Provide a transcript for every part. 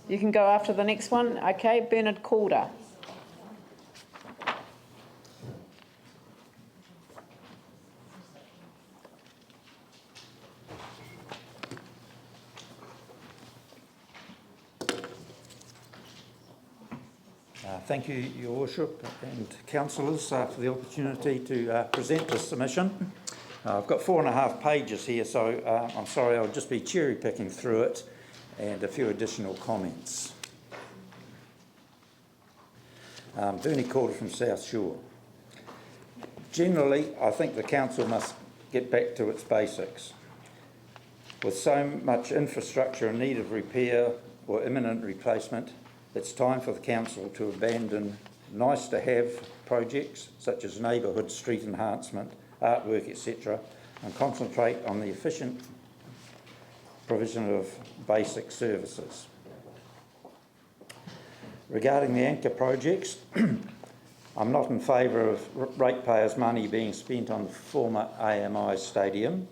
You can go after the next one. Okay, Bernard Calder. Thank you, Your Worship and councillors, for the opportunity to present this submission. I've got 4.5 pages here, so I'm sorry, I'll just be cherry picking through it and a few additional comments. Bernie Calder from South Shore. Generally, I think the council must get back to its basics. With so much infrastructure in need of repair or imminent replacement, it's time for the council to abandon nice-to-have projects such as neighbourhood street enhancement, artwork, etc., and concentrate on the efficient provision of basic services. Regarding the anchor projects, I'm not in favour of ratepayers' money being spent on the former AMI stadium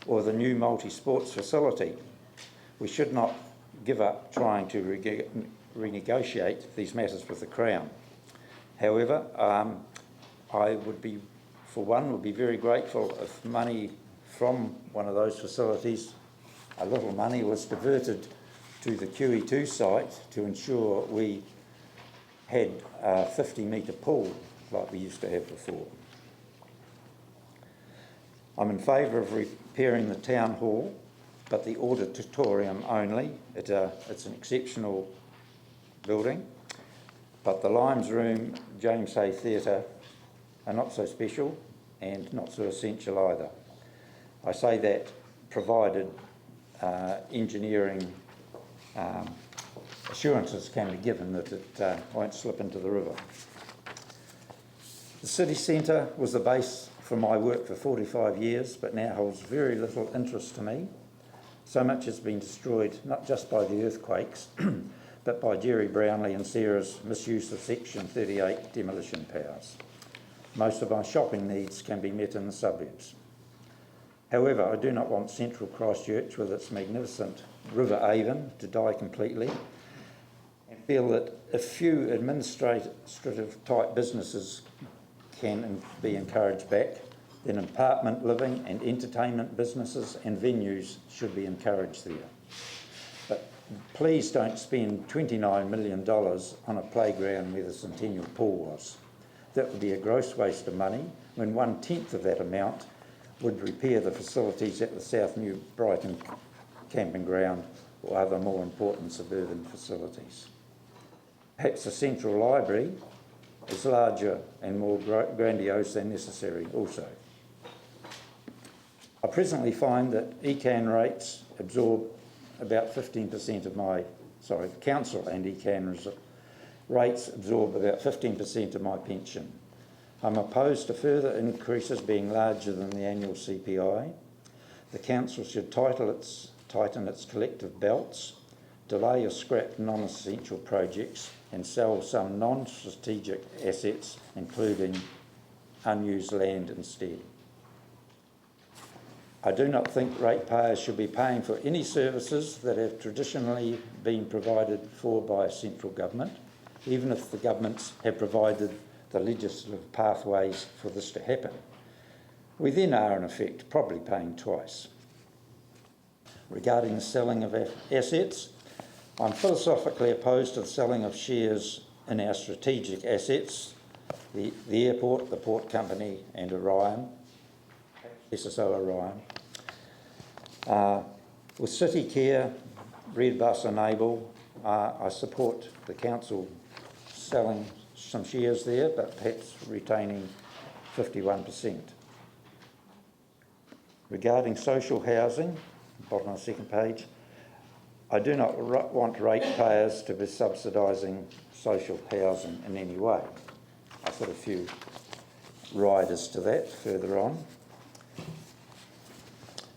or the new multi-sports facility. We should not give up trying to renegotiate these matters with the Crown. However, I would be very grateful if money from one of those facilities, a little money, was diverted to the QE2 site to ensure we had a 50-metre pool like we used to have before. I'm in favour of repairing the town hall, but the auditorium only. It's an exceptional building, but the Limes Room, James Hay Theatre are not so special and not so essential either. I say that provided engineering assurances can be given that it won't slip into the river. The city centre was the base for my work for 45 years, but now holds very little interest to me. So much has been destroyed, not just by the earthquakes, but by Jerry Brownlee and Sarah's misuse of Section 38 demolition powers. Most of my shopping needs can be met in the suburbs. However, I do not want central Christchurch with its magnificent River Avon to die completely, and feel that a few administrative type businesses can be encouraged back, then apartment living and entertainment businesses and venues should be encouraged there. But please don't spend $29 million on a playground where the Centennial Pool was. That would be a gross waste of money, when 1/10 of that amount would repair the facilities at the South New Brighton camping ground or other more important suburban facilities. Perhaps the central library is larger and more grandiose than necessary also. I presently find that ECAN rates absorb about 15% of my, council and ECAN rates absorb about 15% of my pension. I'm opposed to further increases being larger than the annual CPI. The council should tighten its collective belts, delay or scrap non-essential projects and sell some non-strategic assets, including unused land instead. I do not think ratepayers should be paying for any services that have traditionally been provided for by a central government, even if the governments have provided the legislative pathways for this to happen. We then are, in effect, probably paying twice. Regarding the selling of assets, I'm philosophically opposed to the selling of shares in our strategic assets, the airport, the port company and Orion, SSO Orion. With City Care, Redbus and Able, I support the council selling some shares there, but perhaps retaining 51%. Regarding social housing, bottom of the second page, I do not want ratepayers to be subsidising social housing in any way. I've got a few riders to that further on.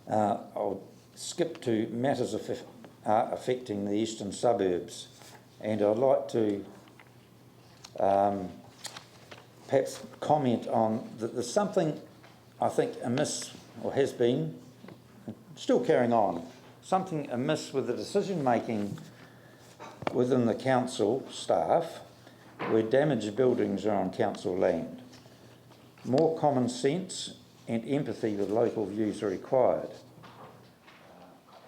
I'll skip to matters affecting the eastern suburbs, and I'd like to perhaps comment on that there's something I think amiss, or has been, still carrying on, something amiss with the decision-making within the council staff where damaged buildings are on council land. More common sense and empathy with local views are required.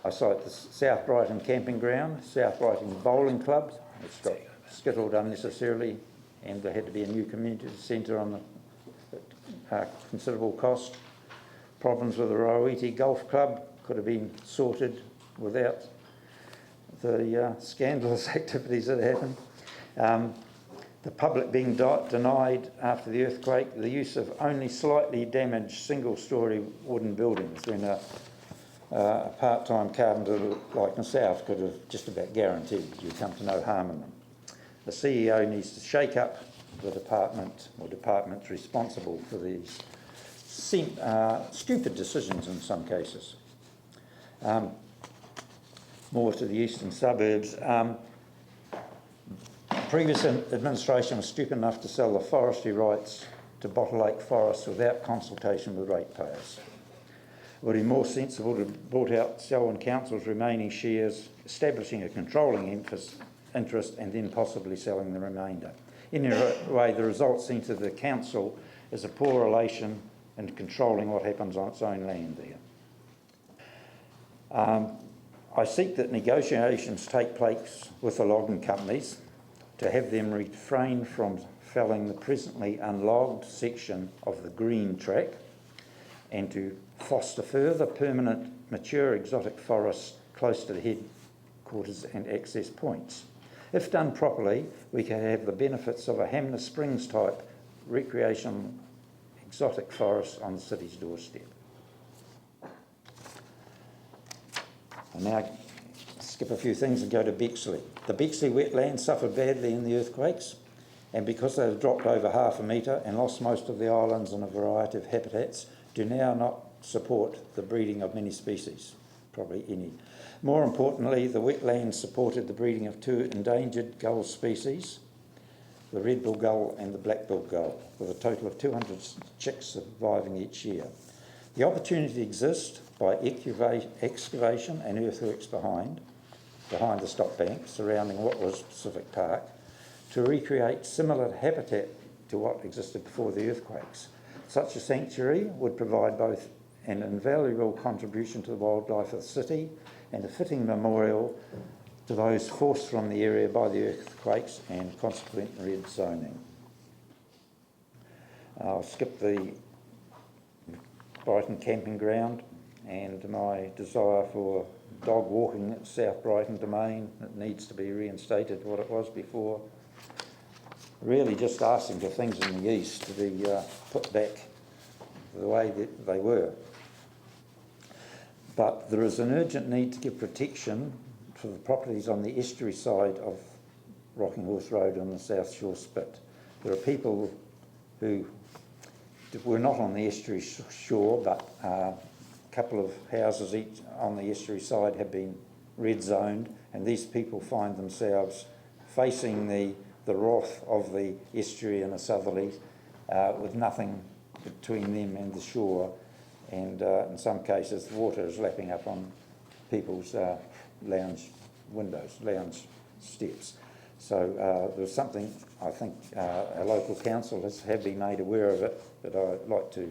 I cite the South Brighton Camping Ground, South Brighton Bowling Club, which got skittled unnecessarily, and there had to be a new community centre on the considerable cost. Problems with the Roiti Golf Club could have been sorted without the scandalous activities that happened. The public being denied after the earthquake the use of only slightly damaged single-storey wooden buildings when a part-time carpenter like myself could have just about guaranteed you'd come to no harm in them. The CEO needs to shake up the department or departments responsible for these stupid decisions in some cases. More to the eastern suburbs. Previous administration was stupid enough to sell the forestry rights to Bottle Lake Forests without consultation with ratepayers. It would be more sensible to bought out Selwyn Council's remaining shares, establishing a controlling interest and then possibly selling the remainder. Anyway, the result seen to the council is a poor relation in controlling what happens on its own land there. I seek that negotiations take place with the logging companies to have them refrain from felling the presently unlogged section of the green track and to foster further permanent mature exotic forests close to the headquarters and access points. If done properly, we can have the benefits of a Hamner Springs type recreational exotic forest on the city's doorstep. I'll now skip a few things and go to Bexley. The Bexley wetlands suffered badly in the earthquakes, and because they have dropped over 1/2 metre and lost most of the islands and a variety of habitats, do now not support the breeding of many species, probably any. More importantly, the wetlands supported the breeding of 2 endangered gull species, the red-billed gull and the black-billed gull, with a total of 200 chicks surviving each year. The opportunity exists by excavation and earthworks behind the stop bank surrounding what was Pacific Park to recreate similar habitat to what existed before the earthquakes. Such a sanctuary would provide both an invaluable contribution to the wildlife of the city and a fitting memorial to those forced from the area by the earthquakes and consequent red zoning. I'll skip the Brighton Camping Ground and my desire for dog walking at South Brighton Domain. It needs to be reinstated what it was before. Really just asking for things in the east to be put back the way that they were. But there is an urgent need to give protection for the properties on the estuary side of Rocking Horse Road on the South Shore Spit. There are people who were not on the estuary shore, but a couple of houses each on the estuary side have been red zoned, and these people find themselves facing the wrath of the estuary and the southerlies with nothing between them and the shore, and in some cases the water is lapping up on people's lounge windows, lounge steps. So there's something I think our local council have been made aware of it, that I'd like to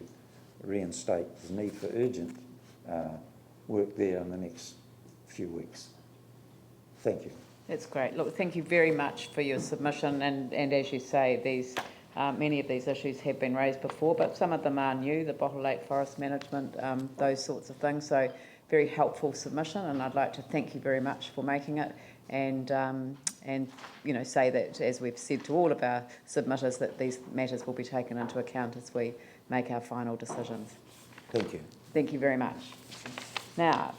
reinstate the need for urgent work there in the next few weeks. Thank you. That's great. Look, thank you very much for your submission, and as you say, these many of these issues have been raised before, but some of them are new, the Bottle Lake Forest Management, those sorts of things. So very helpful submission, and I'd like to thank you very much for making it, and you know, say that, as we've said to all of our submitters, that these matters will be taken into account as we make our final decisions. Thank you. Thank you very much. Now,